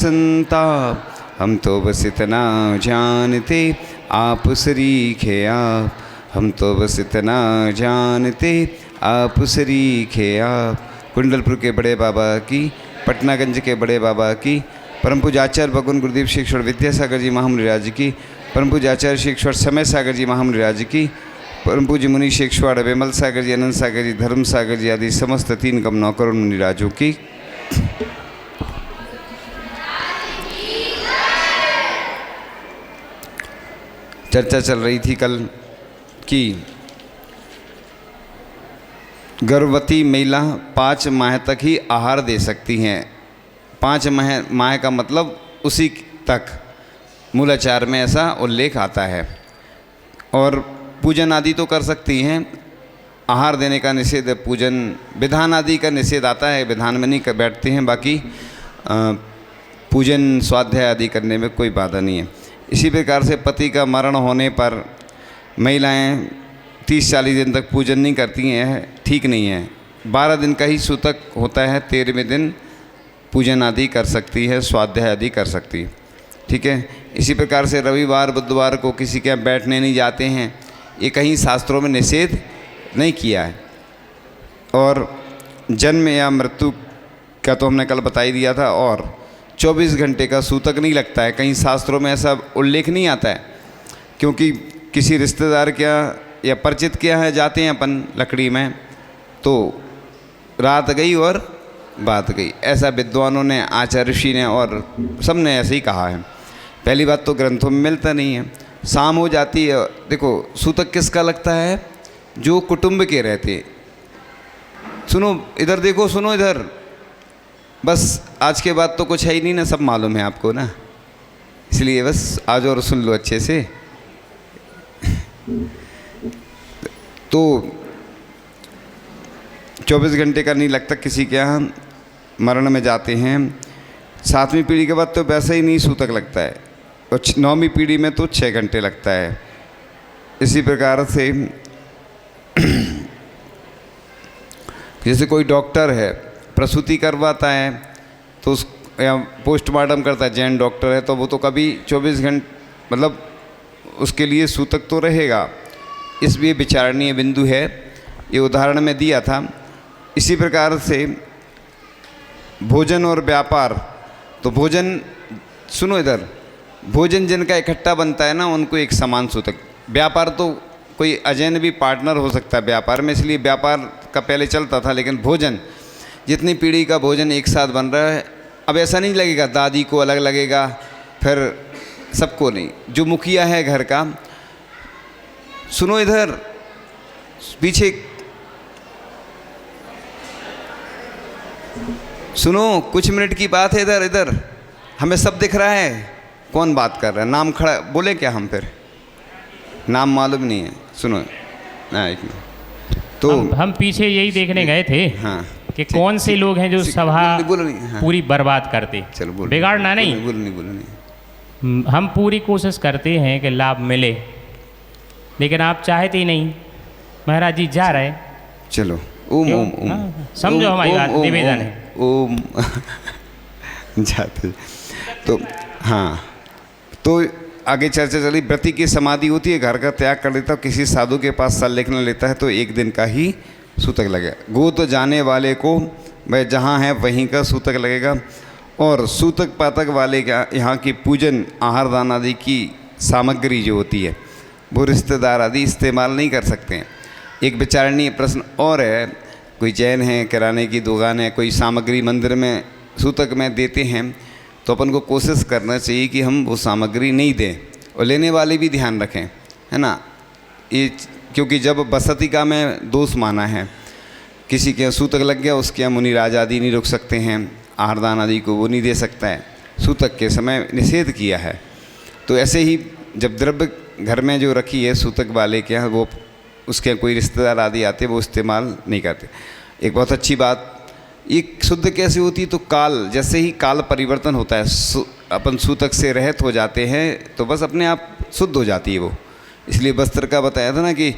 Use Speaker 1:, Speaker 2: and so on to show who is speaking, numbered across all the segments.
Speaker 1: संताप, हम तो बस इतना जानते आप सरीखे आप, हम तो बस इतना जानते आप सरीखे आप। कुंडलपुर के बड़े बाबा की, पटनागंज के बड़े बाबा की, परम पूज्य आचार्य भगवान गुरुदेव श्री ईश्वर विद्यासागर जी महामुनिराज की, परम पूज्य आचार्य श्री ईश्वर समय सागर जी महामुनिराज की, परम पूज्य मुनि शेखवाड़ विमल सागर जी, अनंत सागर जी, धर्म सागर जी आदि समस्त 3 कम 9 करोड़ मुनिराजों की। चर्चा चल रही थी कल कि गर्भवती महिला 5 माह तक ही आहार दे सकती हैं। 5 माह का मतलब उसी तक मूलाचार में ऐसा उल्लेख आता है। और पूजन आदि तो कर सकती हैं, आहार देने का निषेध, पूजन विधान आदि का निषेध आता है, विधान में नहीं बैठते हैं। बाकी पूजन स्वाध्याय आदि करने में कोई बाधा नहीं है। इसी प्रकार से पति का मरण होने पर महिलाएं 30-40 दिन तक पूजन नहीं करती हैं, ठीक नहीं है। 12 दिन का ही सूतक होता है, 13वें दिन पूजन आदि कर सकती है, स्वाध्याय आदि कर सकती है, ठीक है। इसी प्रकार से रविवार बुधवार को किसी के यहाँ बैठने नहीं जाते हैं, ये कहीं शास्त्रों में निषेध नहीं किया है। और जन्म या मृत्यु का तो हमने कल बता ही दिया था। और 24 घंटे का सूतक नहीं लगता है, कहीं शास्त्रों में ऐसा उल्लेख नहीं आता है। क्योंकि किसी रिश्तेदार के यहाँ या परिचित के यहाँ जाते हैं अपन लकड़ी में, तो रात गई और बात गई, ऐसा विद्वानों ने, आचार्य ऋषि ने और सब ने ऐसे ही कहा है। पहली बात तो ग्रंथों में मिलता नहीं है। शाम हो जाती है, देखो सूतक किसका लगता है? जो कुटुंब के रहते। सुनो इधर, देखो सुनो इधर, बस आज के बाद तो कुछ है ही नहीं ना, सब मालूम है आपको ना, इसलिए बस आज और सुन लो अच्छे से। तो 24 घंटे का नहीं लगता किसी के यहाँ मरण में जाते हैं। 7वीं पीढ़ी के बाद तो वैसे ही नहीं सूतक लगता है, और 9वीं पीढ़ी में तो 6 घंटे लगता है। इसी प्रकार से जैसे कोई डॉक्टर है, प्रसूति करवाता है तो उस या पोस्टमार्टम करता है, जैन डॉक्टर है, तो वो तो कभी 24 घंटे मतलब उसके लिए सूतक तो रहेगा। इसलिए विचारणीय बिंदु है, ये उदाहरण में दिया था। इसी प्रकार से भोजन और व्यापार, तो भोजन सुनो इधर, भोजन जिनका इकट्ठा बनता है ना, उनको एक समान सूतक। व्यापार तो कोई अजनबी पार्टनर हो सकता है व्यापार में, इसलिए व्यापार का पहले चलता था। लेकिन भोजन, जितनी पीढ़ी का भोजन एक साथ बन रहा है, अब ऐसा नहीं लगेगा दादी को अलग लगेगा, फिर सबको नहीं। जो मुखिया है घर का, सुनो इधर पीछे सुनो, कुछ मिनट की बात है, इधर इधर हमें सब दिख रहा है। कौन बात कर रहा है? नाम खड़ा बोले क्या? हम फिर नाम मालूम नहीं है। सुनो ना, एक मिनट, तो
Speaker 2: हम पीछे यही देखने गए थे, हाँ, कि कौन से लोग हैं जो सभा हाँ, पूरी बर्बाद करते।
Speaker 1: चलो बोल,
Speaker 2: बिगाड़ना नहीं,
Speaker 1: बोल।
Speaker 2: हम पूरी कोशिश करते हैं कि लाभ मिले, लेकिन आप चाहते ही नहीं। महाराज जी जा रहे,
Speaker 1: चलो ओम ओम ओम,
Speaker 2: समझो हमारी बात, निवेदन है
Speaker 1: ओम जाते। तो हाँ, तो आगे चर्चा चली। व्रती की समाधि होती है, घर का त्याग कर लेता है, किसी साधु के पास संलेखन लेता है, तो 1 दिन का ही सूतक लगेगा। गोत जाने वाले को वह जहाँ है वहीं का सूतक लगेगा। और सूतक पातक वाले का यहाँ की पूजन आहार दान आदि की सामग्री जो होती है, वो रिश्तेदार आदि इस्तेमाल नहीं कर सकते हैं। एक विचारणीय प्रश्न और है, कोई जैन है, किराने की दुकान है, कोई सामग्री मंदिर में सूतक में देते हैं, तो अपन को कोशिश करना चाहिए कि हम वो सामग्री नहीं दें, और लेने वाले भी ध्यान रखें, है ना। ये क्योंकि जब बसतिका में दोष माना है, किसी के सूतक लग गया, उसके यहाँ मुनिराज आदि नहीं रुक सकते हैं, आहारदान आदि को वो नहीं दे सकता है, सूतक के समय निषेध किया है। तो ऐसे ही जब द्रव्य घर में जो रखी है सूतक वाले के यहाँ, वो उसके कोई रिश्तेदार आदि आते, वो इस्तेमाल नहीं करते। एक बहुत अच्छी बात, ये शुद्ध कैसे होती है? तो काल, जैसे ही काल परिवर्तन होता है, अपन सूतक से रहित हो जाते हैं, तो बस अपने आप शुद्ध हो जाती है वो। इसलिए वस्त्र का बताया था ना कि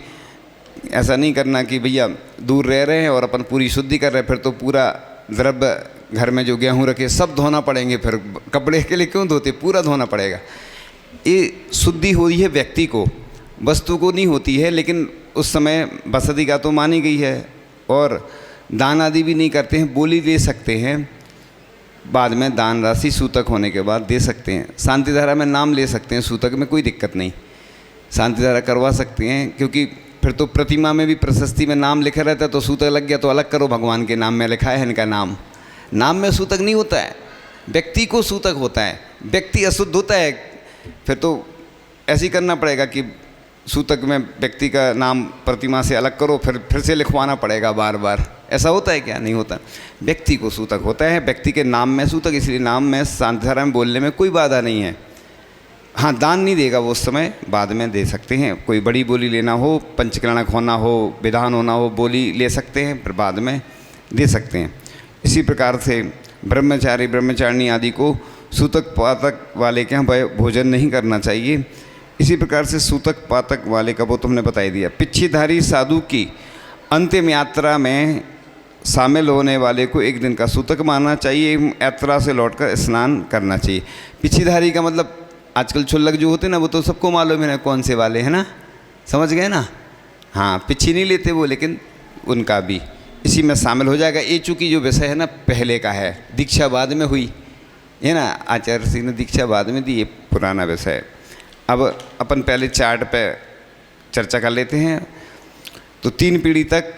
Speaker 1: ऐसा नहीं करना कि भैया दूर रह रहे हैं और अपन पूरी शुद्धि कर रहे हैं, फिर तो पूरा द्रव्य घर में जो गेहूँ रखे सब धोना पड़ेंगे, फिर कपड़े के लिए क्यों धोते, पूरा धोना पड़ेगा। ये शुद्धि हुई है व्यक्ति को, वस्तु को नहीं होती है। लेकिन उस समय बसती तो मानी गई है, और दान आदि भी नहीं करते हैं, बोली दे सकते हैं, बाद में दान राशि सूतक होने के बाद दे सकते हैं। शांति धारा में नाम ले सकते हैं, सूतक में कोई दिक्कत नहीं, शांति धारा करवा सकते हैं। क्योंकि फिर तो प्रतिमा में भी प्रशस्ति में नाम लिखा रहता है, तो सूतक लग गया तो अलग करो, भगवान के नाम में लिखा है इनका नाम। नाम में सूतक नहीं होता है, व्यक्ति को सूतक होता है, व्यक्ति अशुद्ध होता है। फिर तो ऐसे ही करना पड़ेगा कि सूतक में व्यक्ति का नाम प्रतिमा से अलग करो, फिर से लिखवाना पड़ेगा बार बार। ऐसा होता है क्या? नहीं होता। व्यक्ति को सूतक होता है, व्यक्ति के नाम में सूतक, इसलिए नाम में शांति धारा में बोलने में कोई बाधा नहीं है। हाँ, दान नहीं देगा वो उस समय, बाद में दे सकते हैं। कोई बड़ी बोली लेना हो, पंचकरणक होना हो, विधान होना हो, बोली ले सकते हैं, फिर बाद में दे सकते हैं। इसी प्रकार से ब्रह्मचारी ब्रह्मचारिणी आदि को सूतक पातक वाले के यहाँ भोजन नहीं करना चाहिए। इसी प्रकार से सूतक पातक वाले का वो तुमने बता ही दिया। पिच्छीधारी साधु की अंतिम यात्रा में शामिल होने वाले को एक दिन का सूतक मानना चाहिए, यात्रा से लौटकर स्नान करना चाहिए। पिच्छीधारी का मतलब आजकल छुल्लक जो होते हैं ना, वो तो सबको मालूम है ना कौन से वाले हैं ना, समझ गए ना। हाँ, पिच्छी नहीं लेते वो, लेकिन उनका भी इसी में शामिल हो जाएगा। ये चूँकि जो विषय है ना पहले का है, दीक्षा बाद में हुई है ना, आचार्य सिंह ने दीक्षा बाद में दी, ये पुराना विषय है। अब अपन पहले चार्ट पे चर्चा कर लेते हैं। तो 3 पीढ़ी तक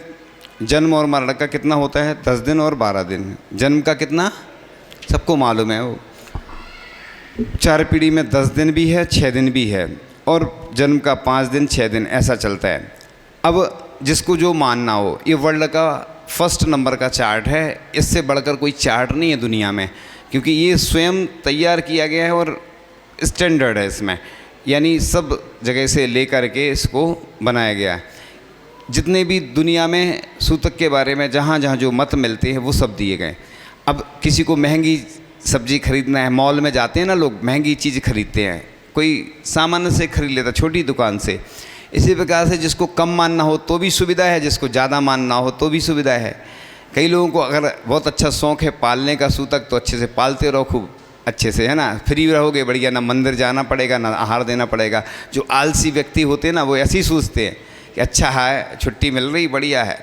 Speaker 1: जन्म और मरण का कितना होता है? 10 दिन और 12 दिन। जन्म का कितना सबको मालूम है, वो 4 पीढ़ी में 10 दिन भी है, 6 दिन भी है, और जन्म का 5 दिन 6 दिन ऐसा चलता है। अब जिसको जो मानना हो, ये वर्ल्ड का फर्स्ट नंबर का चार्ट है, इससे बढ़कर कोई चार्ट नहीं है दुनिया में, क्योंकि ये स्वयं तैयार किया गया है और स्टैंडर्ड है इसमें, यानी सब जगह से लेकर के इसको बनाया गया है। जितने भी दुनिया में सूतक के बारे में जहाँ जहाँ जो मत मिलते हैं वो सब दिए गए। अब किसी को महंगी सब्जी खरीदना है, मॉल में जाते हैं ना लोग, महंगी चीज़ खरीदते हैं, कोई सामान्य से खरीद लेता छोटी दुकान से। इसी प्रकार से जिसको कम मानना हो तो भी सुविधा है, जिसको ज़्यादा मानना हो तो भी सुविधा है। कई लोगों को अगर बहुत अच्छा शौक़ है पालने का सूतक, तो अच्छे से पालते रहो खूब अच्छे से, है ना, फ्री रहोगे बढ़िया, ना मंदिर जाना पड़ेगा ना आहार देना पड़ेगा। जो आलसी व्यक्ति होते हैं ना, वो ऐसे ही सोचते हैं कि अच्छा है छुट्टी मिल रही बढ़िया है।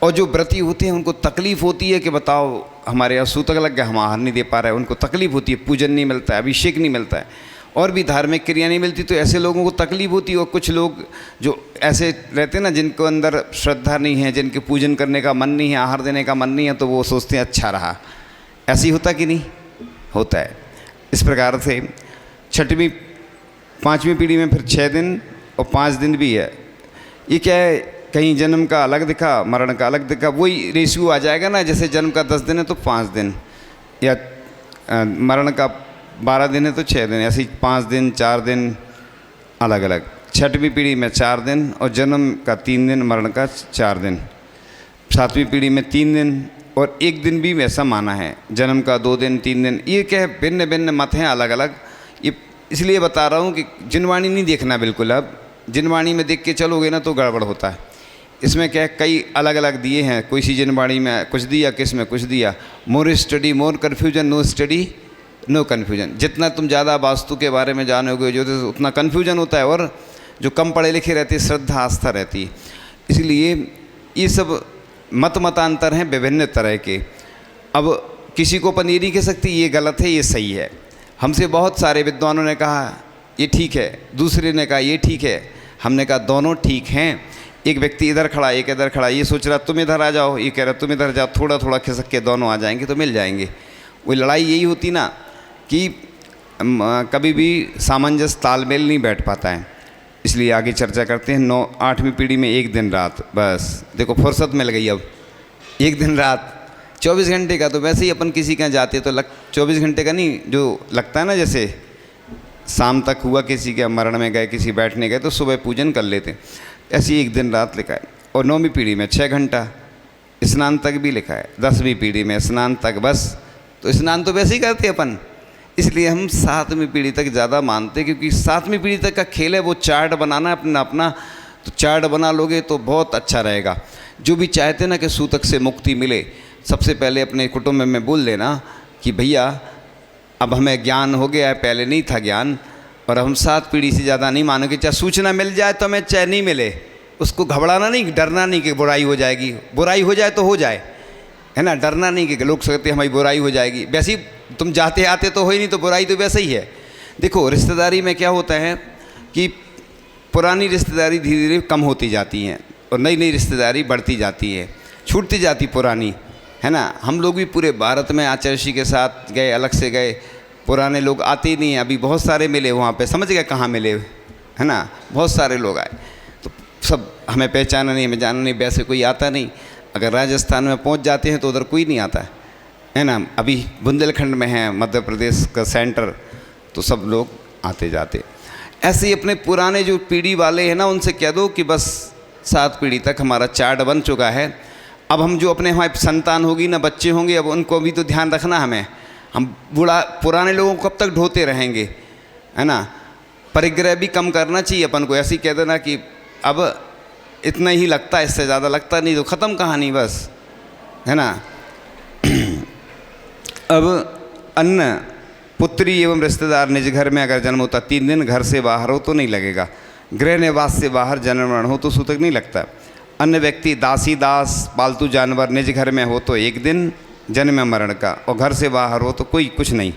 Speaker 1: और जो व्रती होते हैं उनको तकलीफ़ होती है कि बताओ हमारे यहाँ सूतक लग गया, हम आहार नहीं दे पा रहे हैं, उनको तकलीफ़ होती है, पूजन नहीं मिलता है, अभिषेक नहीं मिलता है, और भी धार्मिक क्रिया नहीं मिलती, तो ऐसे लोगों को तकलीफ़ होती है। और कुछ लोग जो ऐसे रहते हैं ना, जिनको अंदर श्रद्धा नहीं है, जिनके पूजन करने का मन नहीं है, आहार देने का मन नहीं है, तो वो सोचते हैं अच्छा रहा। ऐसे ही होता कि नहीं होता है। इस प्रकार से 6वीं 5वीं पीढ़ी में फिर 6 दिन और 5 दिन भी है। ये क्या है, कहीं जन्म का अलग दिखा, मरण का अलग दिखा, वही रेशियो आ जाएगा ना। जैसे जन्म का 10 दिन है तो 5 दिन, या मरण का 12 दिन है तो 6 दिन, ऐसे ही 5 दिन 4 दिन अलग अलग। 6वीं पीढ़ी में 4 दिन और जन्म का 3 दिन, मरण का 4 दिन। 7वीं पीढ़ी में 3 दिन और 1 दिन भी वैसा माना है, जन्म का 2 दिन 3 दिन। ये क्या है, भिन्न भिन्न मत हैं अलग अलग। ये इसलिए बता रहा हूँ कि जिनवाणी नहीं देखना बिल्कुल। अब जिनवाणी में देख के चलोगे ना तो गड़बड़ होता है। इसमें क्या है, कई अलग अलग दिए हैं, कोई सी जिनवाणी में कुछ दिया, किस में कुछ दिया। More study more confusion, no study no confusion. जितना तुम ज़्यादा वास्तु के बारे में जानोगे जो तो उतना कन्फ्यूजन होता है, और जो कम पढ़े लिखे रहते हैं श्रद्धा आस्था रहती है। इसलिए ये सब मतांतर हैं विभिन्न तरह के। अब किसी को अपन ये नहीं कह सकते ये गलत है ये सही है। हमसे बहुत सारे विद्वानों ने कहा ये ठीक है, दूसरे ने कहा ये ठीक है, हमने कहा दोनों ठीक हैं। एक व्यक्ति इधर खड़ा, एक इधर खड़ा, ये सोच रहा तुम इधर आ जाओ, ये कह रहा तुम इधर जाओ, थोड़ा थोड़ा खिसक के दोनों आ जाएंगे तो मिल जाएंगे। वो लड़ाई यही होती ना कि कभी भी सामंजस्य तालमेल नहीं बैठ पाता है। इसलिए आगे चर्चा करते हैं। 8वीं पीढ़ी में 1 दिन रात, बस देखो फुर्सत मिल गई। अब 1 दिन रात 24 घंटे का, तो वैसे ही अपन किसी के यहाँ जाते तो 24 घंटे का नहीं, जो लगता है ना, जैसे शाम तक हुआ किसी के मरण में गए, किसी बैठने गए तो सुबह पूजन कर लेते, ऐसे ही 1 दिन रात लिखा है। और 9वीं पीढ़ी में 6 घंटा, स्नान तक भी लिखा है। 10वीं पीढ़ी में स्नान तक, बस तो स्नान तो वैसे ही करते अपन, इसलिए हम 7वीं पीढ़ी तक ज़्यादा मानते, क्योंकि 7वीं पीढ़ी तक का खेल है वो चार्ट बनाना अपना अपना। तो चार्ट बना लोगे तो बहुत अच्छा रहेगा। जो भी चाहते ना कि सूतक से मुक्ति मिले, सबसे पहले अपने कुटुंब में बोल देना कि भैया अब हमें ज्ञान हो गया है, पहले नहीं था ज्ञान, और हम 7 पीढ़ी से ज़्यादा नहीं मानोगे। चाहे सूचना मिल जाए तो हमें, चाहे नहीं मिले, उसको घबराना नहीं, डरना नहीं कि बुराई हो जाएगी। बुराई हो जाए तो हो जाए, है ना, डरना नहीं कि लोग सोचते हमारी बुराई हो जाएगी। वैसे ही तुम जाते आते तो हो ही नहीं, तो बुराई तो वैसे ही है। देखो रिश्तेदारी में क्या होता है कि पुरानी रिश्तेदारी धीरे धीरे कम होती जाती हैं और नई नई रिश्तेदारी बढ़ती जाती है, छूटती जाती पुरानी, है ना। हम लोग भी पूरे भारत में आचार्य के साथ गए, अलग से गए, पुराने लोग आते ही नहीं हैं। अभी बहुत सारे मिले वहाँ पे, समझ गए कहाँ मिले, है ना, बहुत सारे लोग आए, तो सब हमें पहचाना नहीं, हमें जाना नहीं, वैसे कोई आता नहीं। अगर राजस्थान में पहुँच जाते हैं तो उधर कोई नहीं आता है ना। अभी बुंदेलखंड में है मध्य प्रदेश का सेंटर, तो सब लोग आते जाते। ऐसे ही अपने पुराने जो पीढ़ी वाले हैं ना, उनसे कह दो कि बस 7 पीढ़ी तक हमारा चार्ट बन चुका है। अब हम जो अपने हमारे संतान होगी ना, बच्चे होंगे, अब उनको भी तो ध्यान रखना हमें। हम पुराने लोगों को कब तक ढोते रहेंगे, है ना। परिग्रह भी कम करना चाहिए अपन को। ऐसे ही कह देना कि अब इतना ही लगता है, इससे ज़्यादा लगता नहीं, तो ख़त्म कहानी बस, है ना। अब अन्य पुत्री एवं रिश्तेदार निज घर में अगर जन्म होता, 3 दिन घर से बाहर हो तो नहीं लगेगा। गृह निवास से बाहर जन्म मरण हो तो सूतक नहीं लगता। अन्य व्यक्ति दासी दास पालतू जानवर निज घर में हो तो 1 दिन जन्म मरण का, और घर से बाहर हो तो कोई कुछ नहीं।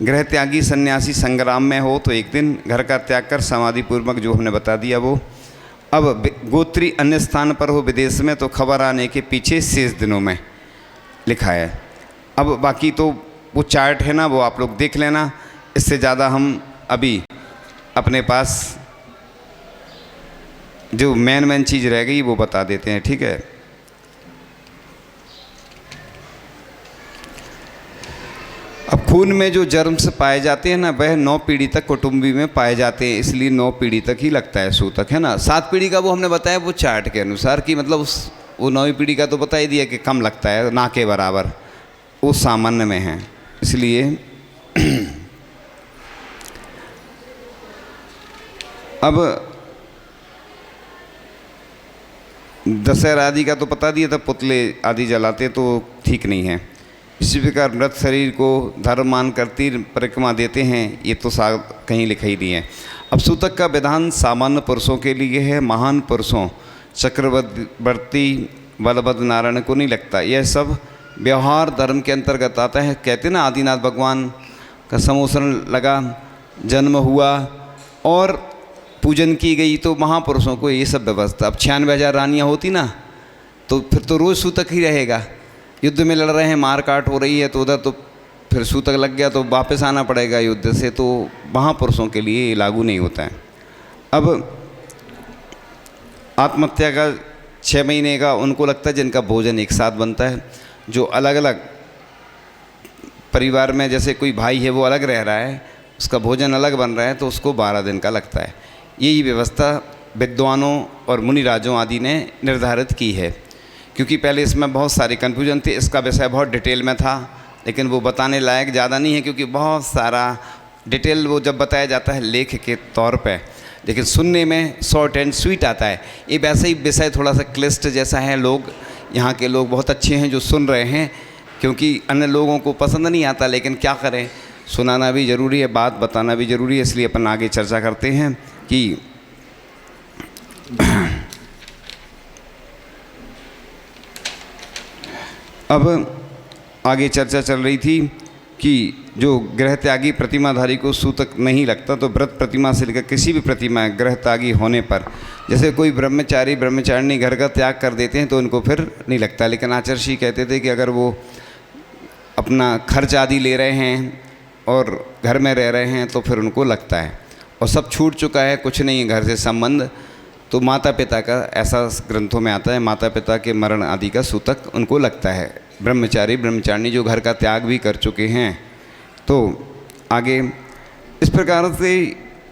Speaker 1: गृह त्यागी सन्यासी संग्राम में हो तो 1 दिन घर का त्याग कर समाधि पूर्वक, जो हमने बता दिया वो। अब गोत्री अन्य स्थान पर हो विदेश में तो खबर आने के पीछे शेष दिनों में लिखा है। अब बाकी तो वो चार्ट है ना, वो आप लोग देख लेना। इससे ज़्यादा हम अभी अपने पास जो मेन चीज़ रह गई वो बता देते हैं, ठीक है। अब खून में जो जर्म्स पाए जाते हैं ना, वह 9 पीढ़ी तक कुटुंबी में पाए जाते हैं, इसलिए 9 पीढ़ी तक ही लगता है सूतक, है ना। 7 पीढ़ी का वो हमने बताया वो चार्ट के अनुसार, कि मतलब वो 9वीं पीढ़ी का तो बता ही दिया कि कम लगता है, ना के बराबर, वो सामान्य में है, इसलिए। अब दशहरा आदि का तो पता दिया था, पुतले आदि जलाते तो ठीक नहीं है। इसी प्रकार मृत शरीर को धर्म मान कर तीर परिक्रमा देते हैं, ये तो कहीं लिखा ही नहीं है। अब सूतक का विधान सामान्य पुरुषों के लिए है, महान पुरुषों चक्रवर्ती बलभद्र नारायण को नहीं लगता। यह सब व्यवहार धर्म के अंतर्गत आता है। कहते ना आदिनाथ भगवान का समोसन लगा, जन्म हुआ और पूजन की गई, तो महापुरुषों को ये सब व्यवस्था। अब 96,000 रानियाँ होती ना, तो फिर तो रोज़ सूतक ही रहेगा। युद्ध में लड़ रहे हैं, मार काट हो रही है, तो उधर तो फिर सूतक लग गया तो वापस आना पड़ेगा युद्ध से, तो महापुरुषों के लिए ये लागू नहीं होता है। अब आत्महत्या का 6 महीने का उनको लगता है जिनका भोजन एक साथ बनता है। जो अलग अलग परिवार में, जैसे कोई भाई है वो अलग रह रहा है, उसका भोजन अलग बन रहा है, तो उसको 12 दिन का लगता है। यही व्यवस्था विद्वानों और मुनिराजों आदि ने निर्धारित की है, क्योंकि पहले इसमें बहुत सारे कन्फ्यूजन थे। इसका विषय बहुत डिटेल में था, लेकिन वो बताने लायक ज़्यादा नहीं है, क्योंकि बहुत सारा डिटेल वो जब बताया जाता है लेख के तौर पे, लेकिन सुनने में शॉर्ट एंड स्वीट आता है। ये वैसे ही विषय थोड़ा सा क्लिष्ट जैसा है। लोग, यहाँ के लोग बहुत अच्छे हैं जो सुन रहे हैं, क्योंकि अन्य लोगों को पसंद नहीं आता, लेकिन क्या करें, सुनाना भी ज़रूरी है, बात बताना भी ज़रूरी है। इसलिए अपन आगे चर्चा करते हैं कि अब आगे चर्चा चल रही थी कि जो गृह त्यागी प्रतिमाधारी को सूतक नहीं लगता, तो व्रत प्रतिमा से लेकर किसी भी प्रतिमा गृह त्यागी होने पर, जैसे कोई ब्रह्मचारी ब्रह्मचारिणी घर का त्याग कर देते हैं तो उनको फिर नहीं लगता। लेकिन आचार्य कहते थे कि अगर वो अपना खर्च आदि ले रहे हैं और घर में रह रहे हैं तो फिर उनको लगता है। और सब छूट चुका है, कुछ नहीं है घर से संबंध, तो माता पिता का, ऐसा ग्रंथों में आता है, माता पिता के मरण आदि का सूतक उनको लगता है। ब्रह्मचारी ब्रह्मचारिणी जो घर का त्याग भी कर चुके हैं। तो आगे इस प्रकार से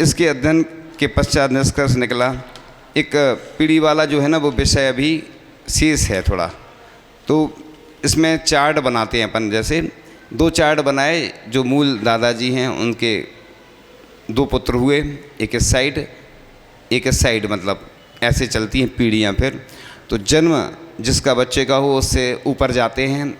Speaker 1: इसके अध्ययन के पश्चात निष्कर्ष निकला। एक पीढ़ी वाला जो है ना, वो विषय अभी शेष है थोड़ा, तो इसमें चार्ट बनाते हैं अपन। जैसे 2 चार्ट बनाए, जो मूल दादाजी हैं उनके 2 पुत्र हुए, एक इस साइड एक इस साइड, मतलब ऐसे चलती हैं पीढ़ियाँ। फिर तो जन्म जिसका बच्चे का हो उससे ऊपर जाते हैं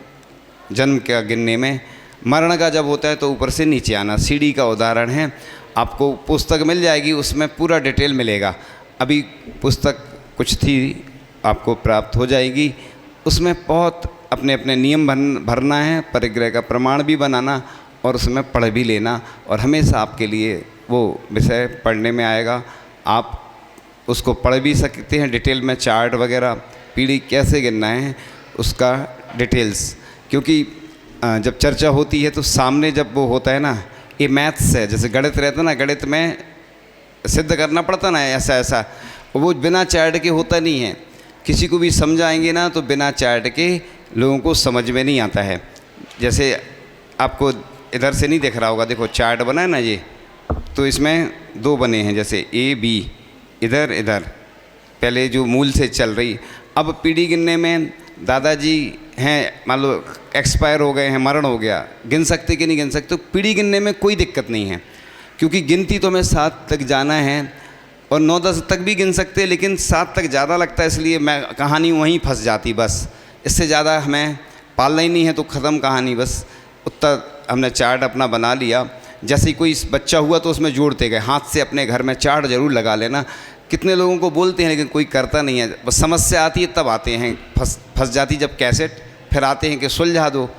Speaker 1: जन्म का गिनने में। मरण का जब होता है तो ऊपर से नीचे आना, सीढ़ी का उदाहरण है। आपको पुस्तक मिल जाएगी, उसमें पूरा डिटेल मिलेगा। अभी पुस्तक कुछ थी, आपको प्राप्त हो जाएगी। उसमें बहुत अपने अपने नियम भरना है, परिग्रह का प्रमाण भी बनाना और उसमें पढ़ भी लेना, और हमेशा आपके लिए वो विषय पढ़ने में आएगा। आप उसको पढ़ भी सकते हैं डिटेल में, चार्ट वगैरह, पीढ़ी कैसे गिनना है उसका डिटेल्स। क्योंकि जब चर्चा होती है तो सामने जब वो होता है ना, ये मैथ्स है, जैसे गणित रहता ना, गणित में सिद्ध करना पड़ता ना ऐसा ऐसा, वो बिना चार्ट के होता नहीं है। किसी को भी समझाएंगे ना तो बिना चार्ट के लोगों को समझ में नहीं आता है। जैसे आपको इधर से नहीं दिख रहा होगा, देखो चार्ट बना है ना ये, तो इसमें दो बने हैं, जैसे ए बी, इधर इधर, पहले जो मूल से चल रही। अब पीढ़ी गिनने में दादाजी हैं, मान लो एक्सपायर हो गए हैं, मरण हो गया, गिन सकते कि नहीं गिन सकते, तो पीढ़ी गिनने में कोई दिक्कत नहीं है, क्योंकि गिनती तो हमें 7 तक जाना है और 9-10 तक भी गिन सकते हैं, लेकिन 7 तक ज़्यादा लगता है, इसलिए मैं कहानी वहीं फंस जाती। बस इससे ज़्यादा हमें पालना ही नहीं है तो ख़त्म कहानी। बस उतना हमने चार्ट अपना बना लिया। जैसे ही कोई बच्चा हुआ तो उसमें जोड़ते गए, हाथ से अपने घर में चार्ट ज़रूर लगा लेना। कितने लोगों को बोलते हैं लेकिन कोई करता नहीं है। बस समस्या आती है तब आते हैं, फंस जाती जब कैसेट, फिर आते हैं कि सुलझा दो।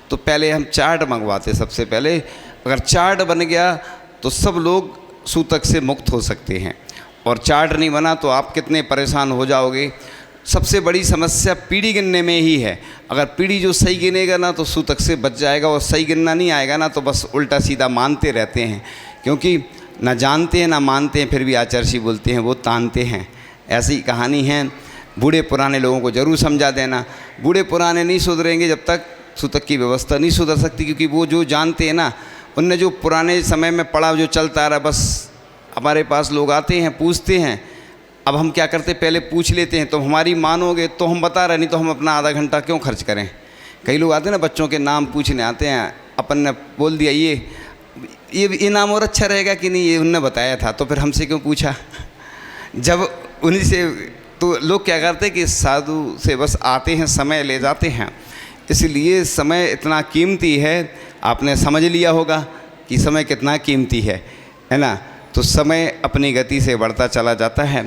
Speaker 1: तो पहले हम चार्ट मंगवाते, सबसे पहले अगर चार्ट बन गया तो सब लोग सूतक से मुक्त हो सकते हैं, और चार्ट नहीं बना तो आप कितने परेशान हो जाओगे। सबसे बड़ी समस्या पीढ़ी गिनने में ही है। अगर पीढ़ी जो सही गिनेगा ना तो सूतक से बच जाएगा, और सही गिनना नहीं आएगा ना तो बस उल्टा सीधा मानते रहते हैं, क्योंकि ना जानते हैं ना मानते हैं, फिर भी आचार्य बोलते हैं वो तानते हैं। ऐसी कहानी है। बूढ़े पुराने लोगों को ज़रूर समझा देना। बूढ़े पुराने नहीं सुधरेंगे जब तक सूतक की व्यवस्था नहीं सुधर सकती, क्योंकि वो जो जानते हैं ना, उनने जो पुराने समय में पढ़ा, जो चलता रहा, बस हमारे पास लोग आते हैं पूछते हैं। अब हम क्या करते, पहले पूछ लेते हैं, तो हमारी मानोगे तो हम बता रहे, नहीं तो हम अपना आधा घंटा क्यों खर्च करें। कई लोग आते हैं ना, बच्चों के नाम पूछने आते हैं, अपन ने बोल दिया ये नाम और अच्छा रहेगा कि नहीं, ये उनने बताया था, तो फिर हमसे क्यों पूछा। जब उन्हीं से, तो लोग क्या करते हैं कि साधु से बस आते हैं, समय ले जाते हैं। इसलिए समय इतना कीमती है, आपने समझ लिया होगा कि समय कितना कीमती है ना। तो समय अपनी गति से बढ़ता चला जाता है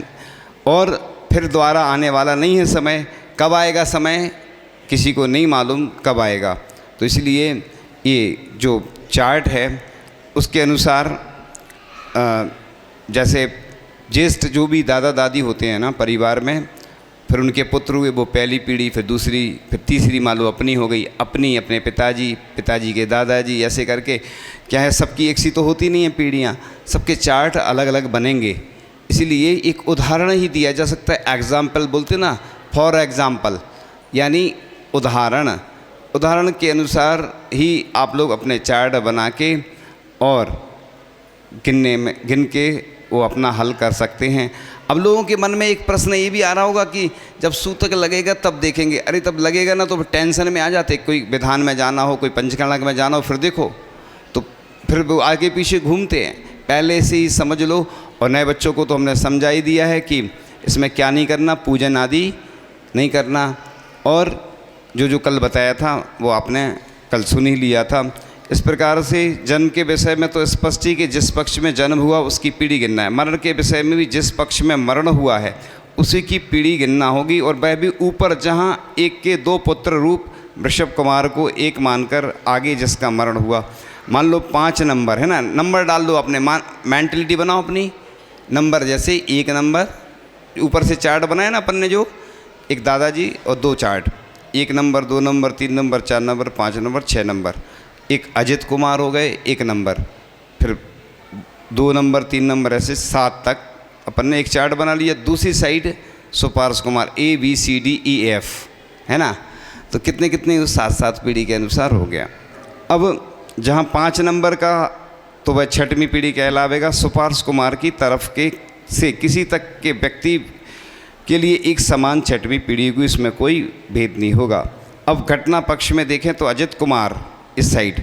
Speaker 1: और फिर दोबारा आने वाला नहीं है समय। कब आएगा समय किसी को नहीं मालूम कब आएगा। तो इसलिए ये जो चार्ट है उसके अनुसार जैसे ज्येष्ठ जो भी दादा दादी होते हैं ना परिवार में, फिर उनके पुत्र हुए, वो पहली पीढ़ी, फिर दूसरी, फिर तीसरी मान लो अपनी हो गई, अपनी अपने पिताजी, पिताजी के दादाजी, ऐसे करके क्या है, सबकी एक सी तो होती नहीं है पीढ़ियाँ, सबके चार्ट अलग अलग बनेंगे। इसीलिए एक उदाहरण ही दिया जा सकता है। एग्जाम्पल बोलते ना, फॉर एग्ज़ाम्पल, यानी उदाहरण के अनुसार ही आप लोग अपने चार्ट बना के और गिन के वो अपना हल कर सकते हैं। अब लोगों के मन में एक प्रश्न ये भी आ रहा होगा कि जब सूतक लगेगा तब देखेंगे। अरे तब लगेगा ना तो टेंशन में आ जाते, कोई विधान में जाना हो, कोई पंचकर्णक में जाना हो, फिर देखो तो फिर वो आगे पीछे घूमते हैं। पहले से ही समझ लो। और नए बच्चों को तो हमने समझा ही दिया है कि इसमें क्या नहीं करना, पूजन आदि नहीं करना। और जो कल बताया था वो आपने कल सुन ही लिया था। इस प्रकार से जन्म के विषय में तो स्पष्ट ही कि जिस पक्ष में जन्म हुआ उसकी पीढ़ी गिनना है। मरण के विषय में भी जिस पक्ष में मरण हुआ है उसी की पीढ़ी गिनना होगी, और वह भी ऊपर, जहाँ एक के 2 पुत्र रूप वृषभ कुमार को एक मानकर आगे जिसका मरण हुआ। मान लो 5 नंबर है ना, नंबर डाल दो, अपने मेंटलिटी बनाओ अपनी। नंबर जैसे 1 नंबर, ऊपर से चार्ट बनाया ना अपन ने, जो एक दादाजी और 2 chart, 1 number, 2 number, 3 number, 4 number, 5 number, 6 number. एक अजित कुमार हो गए 1 नंबर, फिर 2 नंबर, 3 नंबर, ऐसे 7 तक अपन ने एक चार्ट बना लिया। दूसरी साइड सुपार्श कुमार ABCDEF है ना। तो कितने कितने 7-7 पीढ़ी के अनुसार हो गया। अब जहाँ 5 नंबर का तो वह 6वीं पीढ़ी कहलावेगा। सुपार्श कुमार की तरफ के से किसी तक के व्यक्ति के लिए एक समान 6वीं पीढ़ी को, इसमें कोई भेद नहीं होगा। अब घटना पक्ष में देखें तो अजित कुमार इस साइड,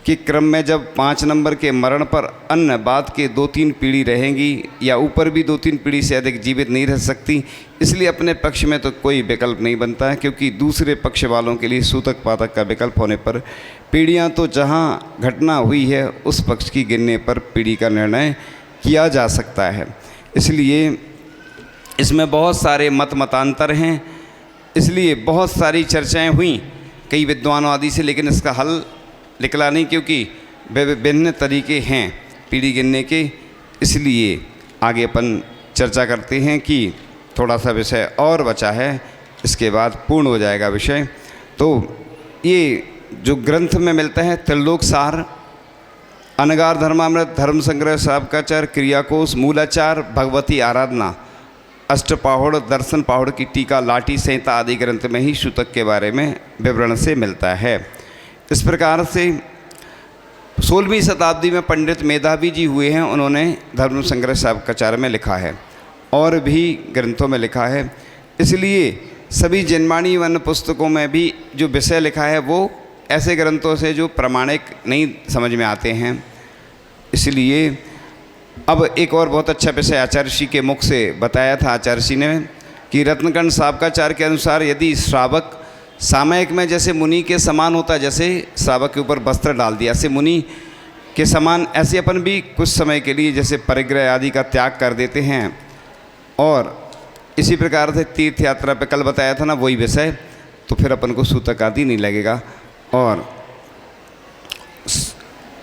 Speaker 1: के क्रम में जब 5 नंबर के मरण पर अन्य बाद के 2-3 पीढ़ी रहेंगी या ऊपर भी 2-3 पीढ़ी से अधिक जीवित नहीं रह सकती, इसलिए अपने पक्ष में तो कोई विकल्प नहीं बनता है, क्योंकि दूसरे पक्ष वालों के लिए सूतक पातक का विकल्प होने पर पीढ़ियाँ तो जहाँ घटना हुई है उस पक्ष की गिनने पर पीढ़ी का निर्णय किया जा सकता है। इसलिए इसमें बहुत सारे मतांतर हैं, इसलिए बहुत सारी चर्चाएँ हुई कई विद्वानों आदि से, लेकिन इसका हल निकला नहीं, क्योंकि विभिन्न तरीके हैं पीढ़ी गिनने के। इसलिए आगे अपन चर्चा करते हैं कि थोड़ा सा विषय और बचा है, इसके बाद पूर्ण हो जाएगा विषय। तो ये जो ग्रंथ में मिलता है त्रिलोक सार, अनगार धर्मामृत, धर्म संग्रह, शाब्काचार, क्रियाकोश, मूलाचार, भगवती आराधना, अष्टपाहुड़, दर्शन पाहुड़ की टीका, लाठी संहिता आदि ग्रंथ में ही सूतक के बारे में विवरण से मिलता है। इस प्रकार से 16वीं शताब्दी में पंडित मेधावी जी हुए हैं, उन्होंने धर्म संग्रह शाब्काचार में लिखा है और भी ग्रंथों में लिखा है। इसलिए सभी जनवाणी वन पुस्तकों में भी जो विषय लिखा है वो ऐसे ग्रंथों से जो प्रामाणिक नहीं समझ में आते हैं। इसलिए अब एक और बहुत अच्छा विषय आचार्य श्री के मुख से बताया था आचार्य श्री ने कि रत्नकंड शाब्काचार के अनुसार यदि श्रावक सामयिक में जैसे मुनि के समान होता है, जैसे श्रावक के ऊपर वस्त्र डाल दिया, ऐसे मुनि के समान ऐसे अपन भी कुछ समय के लिए जैसे परिग्रह आदि का त्याग कर देते हैं। और इसी प्रकार से तीर्थ यात्रा पे कल बताया था ना वही विषय, तो फिर अपन को सूतक आदि नहीं लगेगा। और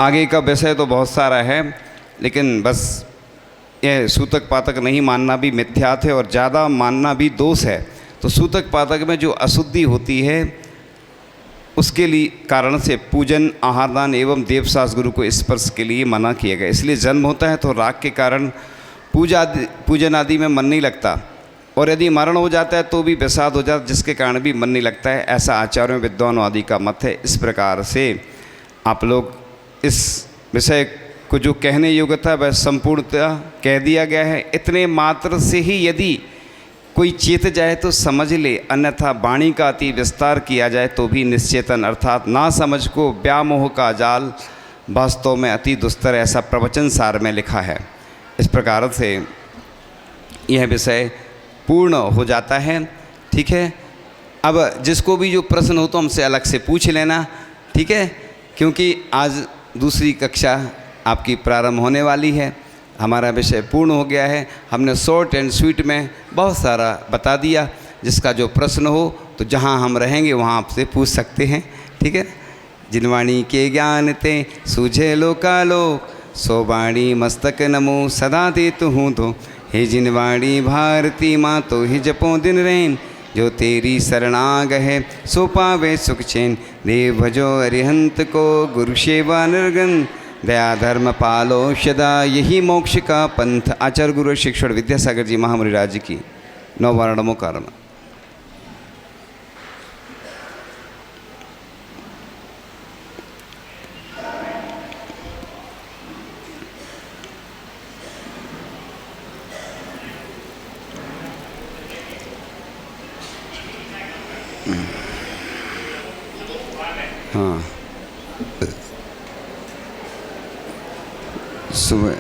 Speaker 1: आगे का विषय तो बहुत सारा है, लेकिन बस यह सूतक पातक नहीं मानना भी मिथ्यात है और ज़्यादा मानना भी दोष है। तो सूतक पातक में जो अशुद्धि होती है उसके लिए कारण से पूजन, आहारदान एवं देवशास गुरु को स्पर्श के लिए मना किया गया। इसलिए जन्म होता है तो राग के कारण पूजन आदि में मन नहीं लगता, और यदि मरण हो जाता है तो भी विषाद हो जाता है, जिसके कारण भी मन नहीं लगता है। ऐसा आचार्यों विद्वानों आदि का मत है। इस प्रकार से आप लोग इस विषय को जो कहने योग्य था वह संपूर्णतः कह दिया गया है। इतने मात्र से ही यदि कोई चेत जाए तो समझ ले, अन्यथा वाणी का अति विस्तार किया जाए तो भी निश्चेतन अर्थात ना समझ को व्यामोह का जाल वास्तव में अति दुस्तर, ऐसा प्रवचन सार में लिखा है। इस प्रकार से यह विषय पूर्ण हो जाता है। ठीक है, अब जिसको भी जो प्रश्न हो तो हमसे अलग से पूछ लेना, ठीक है, क्योंकि आज दूसरी कक्षा आपकी प्रारंभ होने वाली है। हमारा विषय पूर्ण हो गया है। हमने शॉर्ट एंड स्वीट में बहुत सारा बता दिया। जिसका जो प्रश्न हो तो जहाँ हम रहेंगे वहाँ आपसे पूछ सकते हैं, ठीक है। जिनवाणी के ज्ञान ते सूझे लोकालोक, सो वाणी मस्तक नमो सदा देत हूँ तो, हे जिनवाणी भारती माँ तो ही जपो दिन रैन, जो तेरी शरणाग है सो पावे सुख चैन, देव भजो अरिहंत को गुरु सेवा निर्गन, दया धर्म पालो सदा यही मोक्ष का पंथ। आचार्य गुरु शिक्षण विद्यासागर जी महामुनिराज की 9 वर्णमों कारण। हाँ, सुबह